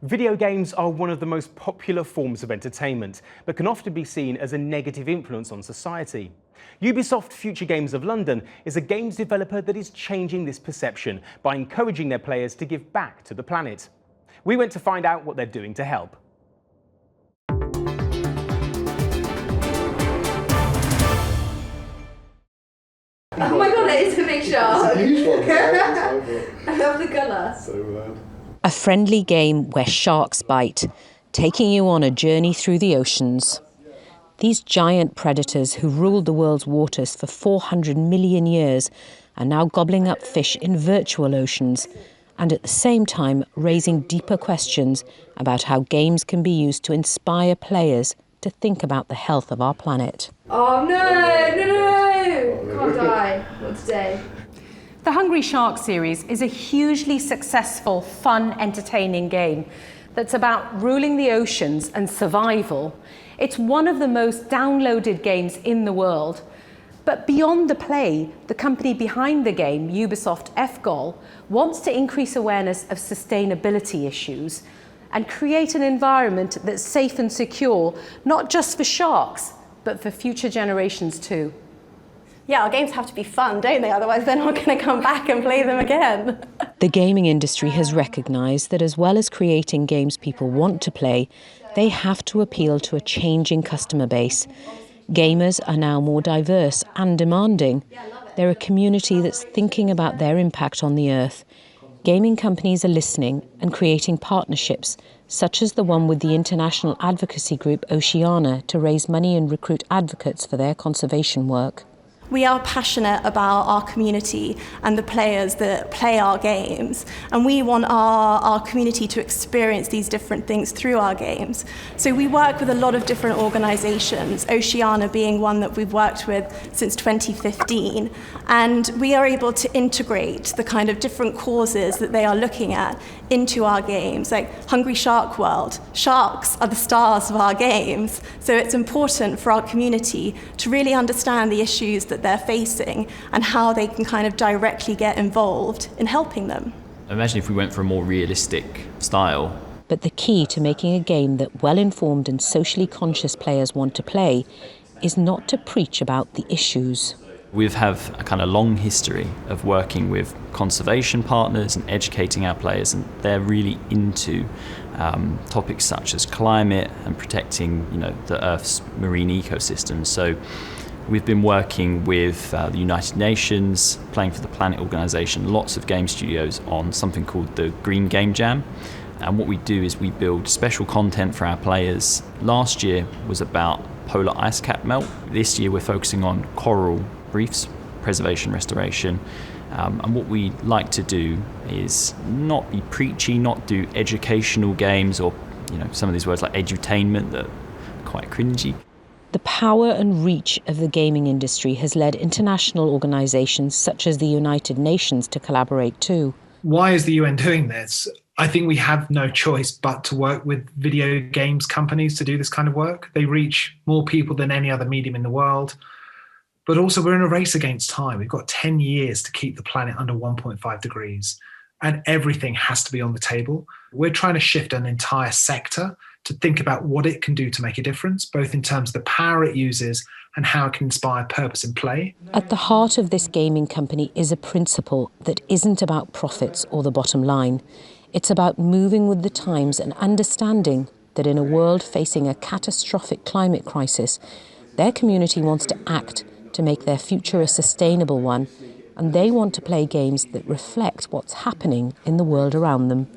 Video games are one of the most popular forms of entertainment, but can often be seen as a negative influence on society. Ubisoft Future Games of London is a games developer that is changing this perception by encouraging their players to give back to the planet. We went to find out what they're doing to help. Oh my god, it is a big shark! It's a huge one. I love the colour. So bad. A friendly game where sharks bite, taking you on a journey through the oceans. These giant predators who ruled the world's waters for 400 million years are now gobbling up fish in virtual oceans and at the same time raising deeper questions about how games can be used to inspire players to think about the health of our planet. Oh no! Can't die. Not today. The Hungry Shark series is a hugely successful, fun, entertaining game that's about ruling the oceans and survival. It's one of the most downloaded games in the world. But beyond the play, the company behind the game, Ubisoft FGOL, wants to increase awareness of sustainability issues and create an environment that's safe and secure, not just for sharks, but for future generations too. Yeah, our games have to be fun, don't they? Otherwise they're not going to come back and play them again. The gaming industry has recognised that as well as creating games people want to play, they have to appeal to a changing customer base. Gamers are now more diverse and demanding. They're a community that's thinking about their impact on the earth. Gaming companies are listening and creating partnerships, such as the one with the international advocacy group Oceana to raise money and recruit advocates for their conservation work. We are passionate about our community and the players that play our games, and we want our community to experience these different things through our games. So we work with a lot of different organisations, Oceana being one that we've worked with since 2015, and we are able to integrate the kind of different causes that they are looking at into our games, like Hungry Shark World. Sharks are the stars of our games, so it's important for our community to really understand the issues that they're facing and how they can kind of directly get involved in helping them. Imagine if we went for a more realistic style. But the key to making a game that well-informed and socially conscious players want to play is not to preach about the issues. We have a kind of long history of working with conservation partners and educating our players, and they're really into topics such as climate and protecting, the Earth's marine ecosystems. So we've been working with the United Nations, Playing for the Planet organisation, lots of game studios on something called the Green Game Jam. And what we do is we build special content for our players. Last year was about polar ice cap melt. This year we're focusing on coral reefs, preservation, restoration. And what we like to do is not be preachy, not do educational games or some of these words like edutainment that are quite cringy. The power and reach of the gaming industry has led international organisations such as the United Nations to collaborate too. Why is the UN doing this? I think we have no choice but to work with video games companies to do this kind of work. They reach more people than any other medium in the world. But also we're in a race against time. We've got 10 years to keep the planet under 1.5 degrees. And everything has to be on the table. We're trying to shift an entire sector to think about what it can do to make a difference, both in terms of the power it uses and how it can inspire purpose in play. At the heart of this gaming company is a principle that isn't about profits or the bottom line. It's about moving with the times and understanding that in a world facing a catastrophic climate crisis, their community wants to act to make their future a sustainable one, and they want to play games that reflect what's happening in the world around them.